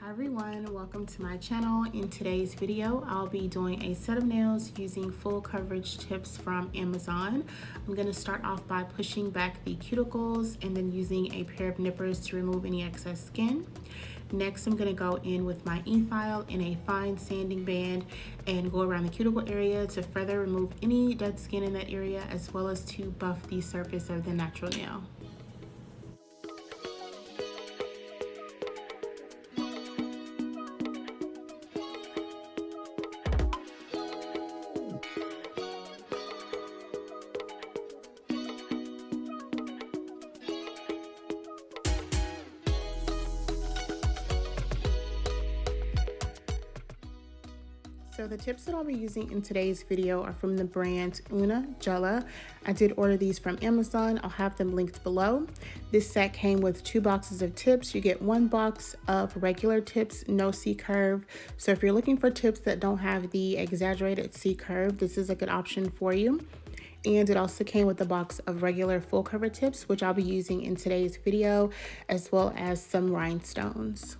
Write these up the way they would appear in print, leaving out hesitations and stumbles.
Hi everyone, welcome to my channel. In today's video, I'll be doing a set of nails using full coverage tips from Amazon. I'm going to start off by pushing back the cuticles and then using a pair of nippers to remove any excess skin. Next, I'm going to go in with my e-file and a fine sanding band and go around the cuticle area to further remove any dead skin in that area, as well as to buff the surface of the natural nail. So the tips that I'll be using in today's video are from the brand Gella. I did order these from Amazon. I'll have them linked below. This set came with 2 boxes of tips. You get 1 box of regular tips, no C-curve. So if you're looking for tips that don't have the exaggerated C-curve, this is a good option for you. And it also came with a box of regular full cover tips, which I'll be using in today's video, as well as some rhinestones.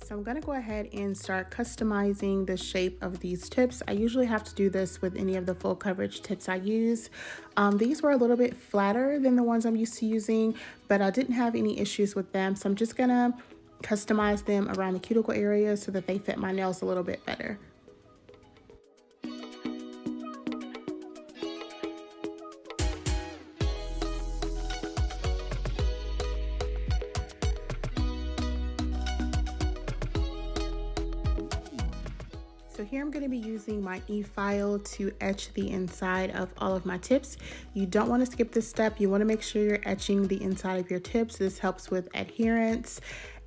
So I'm going to go ahead and start customizing the shape of these tips. I usually have to do this with any of the full coverage tips I use. These were a little bit flatter than the ones I'm used to using, but I didn't have any issues with them. So I'm just going to customize them around the cuticle area so that they fit my nails a little bit better. So here I'm going to be using my e-file to etch the inside of all of my tips. You don't want to skip this step. You want to make sure you're etching the inside of your tips. This helps with adherence.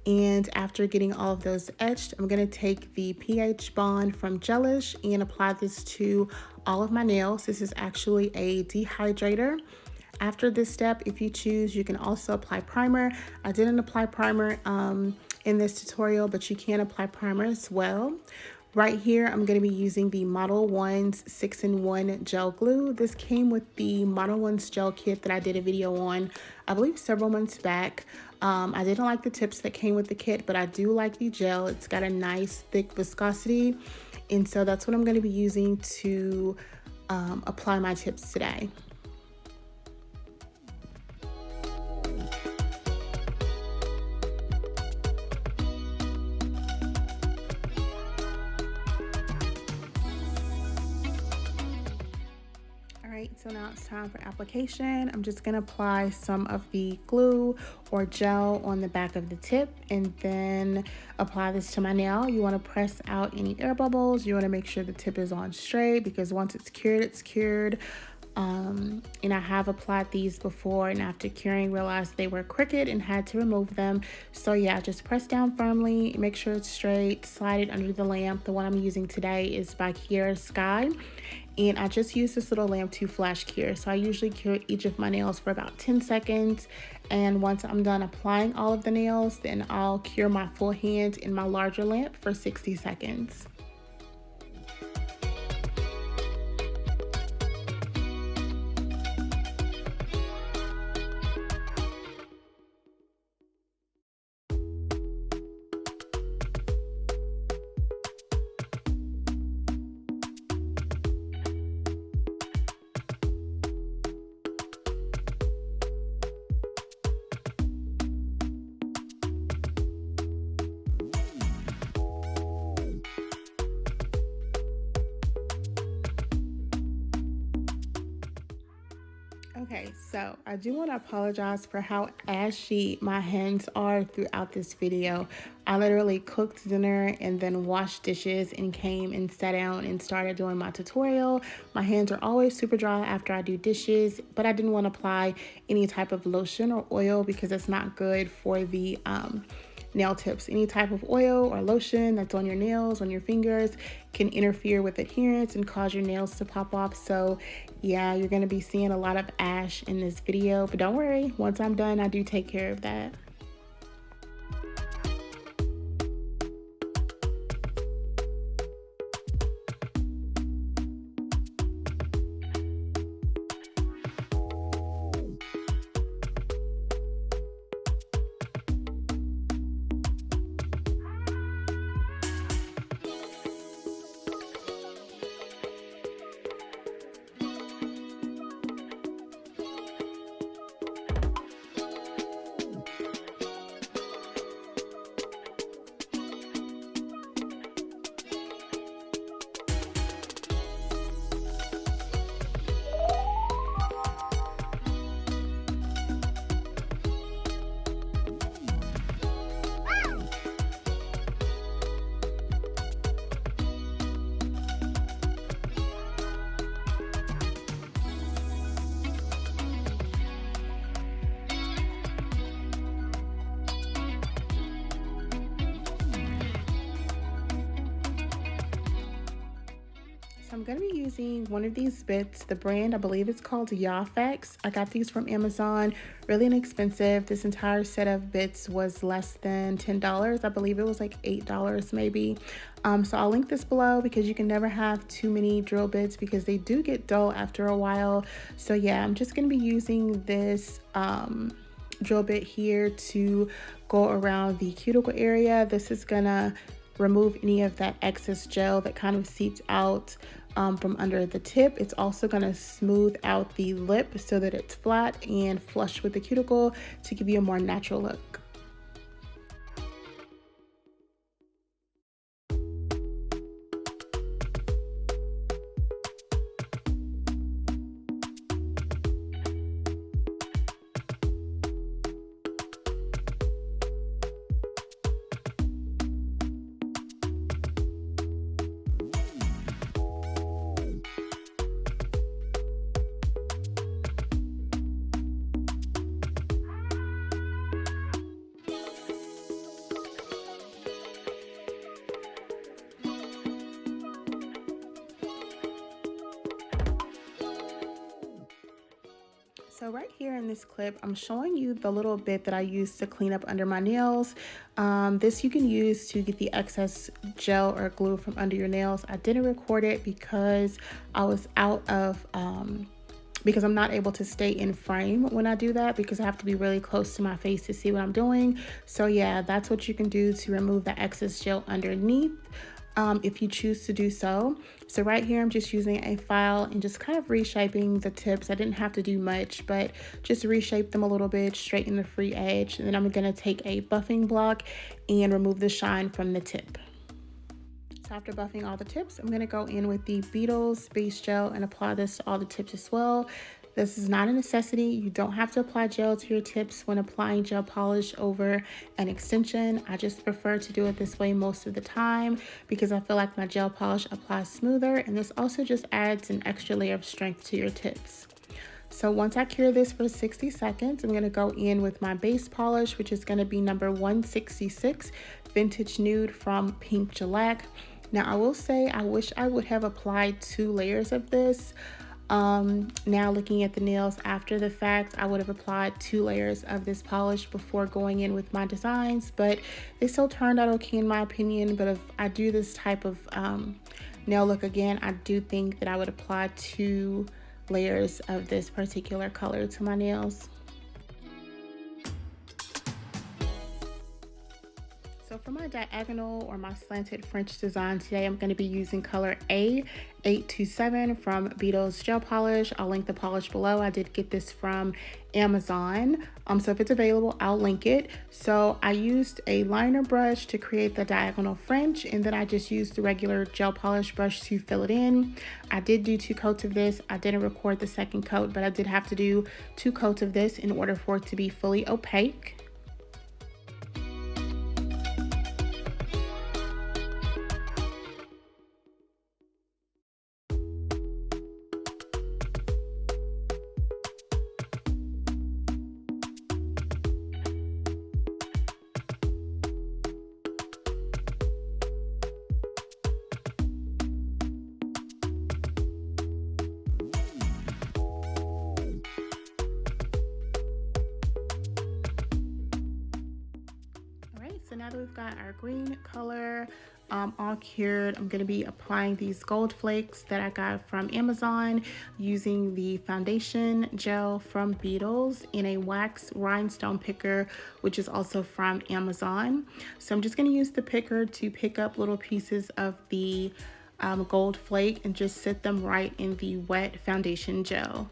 And after getting all of those etched, I'm going to take the pH bond from Gella and apply this to all of my nails. This is actually a dehydrator. After this step, if you choose, you can also apply primer. I didn't apply primer in this tutorial, but you can apply primer as well. Right here, I'm going to be using the Model 1's 6-in-1 gel glue. This came with the Model 1's gel kit that I did a video on, I believe several months back. I didn't like the tips that came with the kit, but I do like the gel. It's got a nice thick viscosity. And so that's what I'm going to be using to apply my tips today. right, so now it's time for application. I'm just gonna apply some of the glue or gel on the back of the tip and then apply this to my nail. You wanna press out any air bubbles. You wanna make sure the tip is on straight because once it's cured, it's cured. And I have applied these before, and after curing realized they were crooked and had to remove them. So yeah, just press down firmly, make sure it's straight, slide it under the lamp. The one I'm using today is by Kiera Sky, and I just use this little lamp to flash cure. So I usually cure each of my nails for about 10 seconds, and once I'm done applying all of the nails, then I'll cure my full hand in my larger lamp for 60 seconds. Okay, so I do want to apologize for how ashy my hands are throughout this video. I literally cooked dinner and then washed dishes and came and sat down and started doing my tutorial. My hands are always super dry after I do dishes, but I didn't want to apply any type of lotion or oil because it's not good for the nail tips. Any type of oil or lotion that's on your nails, on your fingers, can interfere with adherence and cause your nails to pop off. So yeah, you're going to be seeing a lot of ash in this video, but don't worry, once I'm done, I do take care of that. So I'm going to be using one of these bits. The brand, I believe it's called Flakes. I got these from Amazon, really inexpensive. This entire set of bits was less than $10. I believe it was like $8 maybe. So I'll link this below because you can never have too many drill bits because they do get dull after a while. So yeah, I'm just going to be using this drill bit here to go around the cuticle area. This is gonna remove any of that excess gel that kind of seeped out from under the tip. It's also going to smooth out the lip so that it's flat and flush with the cuticle to give you a more natural look. So right here in this clip, I'm showing you the little bit that I used to clean up under my nails. This you can use to get the excess gel or glue from under your nails. I didn't record it because I was out of, because I'm not able to stay in frame when I do that because I have to be really close to my face to see what I'm doing. So yeah, that's what you can do to remove the excess gel underneath. If you choose to do so. So right here, I'm just using a file and just kind of reshaping the tips. I didn't have to do much, but just reshape them a little bit, straighten the free edge. And then I'm gonna take a buffing block and remove the shine from the tip. So after buffing all the tips, I'm gonna go in with the Beetles Base Gel and apply this to all the tips as well. This is not a necessity. You don't have to apply gel to your tips when applying gel polish over an extension. I just prefer to do it this way most of the time because I feel like my gel polish applies smoother, and this also just adds an extra layer of strength to your tips. So once I cure this for 60 seconds, I'm gonna go in with my base polish, which is gonna be number 166, Vintage Nude from Pink Shellac. Now I will say, I wish I would have applied 2 layers of this. Now looking at the nails after the fact, I would have applied 2 layers of this polish before going in with my designs, but they still turned out okay in my opinion. But if I do this type of nail look again, I do think that I would apply 2 layers of this particular color to my nails. So for my diagonal or my slanted French design today, I'm going to be using color A827 from Beetle's Gel Polish. I'll link the polish below. I did get this from Amazon. So if it's available, I'll link it. So I used a liner brush to create the diagonal French, and then I just used the regular gel polish brush to fill it in. I did do 2 coats of this. I didn't record the second coat, but I did have to do 2 coats of this in order for it to be fully opaque. So now that we've got our green color all cured, I'm going to be applying these gold flakes that I got from Amazon using the foundation gel from Beetles in a wax rhinestone picker, which is also from Amazon. So I'm just going to use the picker to pick up little pieces of the gold flake and just sit them right in the wet foundation gel.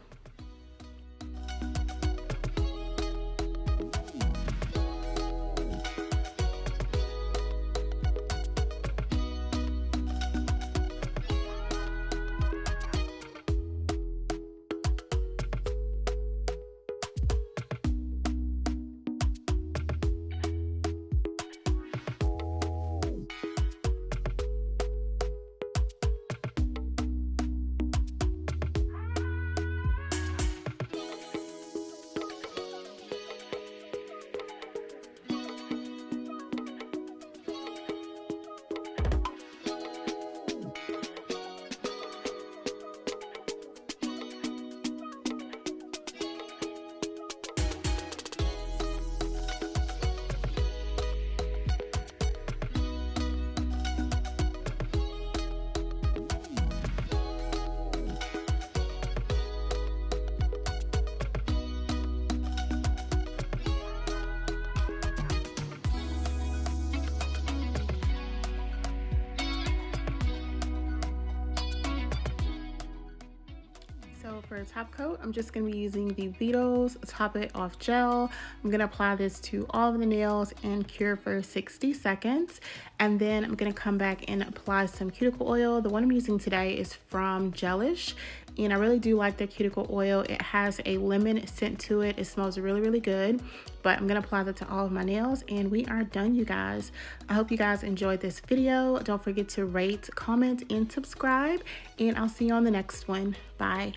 For a top coat, I'm just going to be using the Beetles Top It Off Gel. I'm going to apply this to all of the nails and cure for 60 seconds. And then I'm going to come back and apply some cuticle oil. The one I'm using today is from Gelish, and I really do like their cuticle oil. It has a lemon scent to it. It smells really, really good. But I'm going to apply that to all of my nails, and we are done, you guys. I hope you guys enjoyed this video. Don't forget to rate, comment, and subscribe, and I'll see you on the next one. Bye.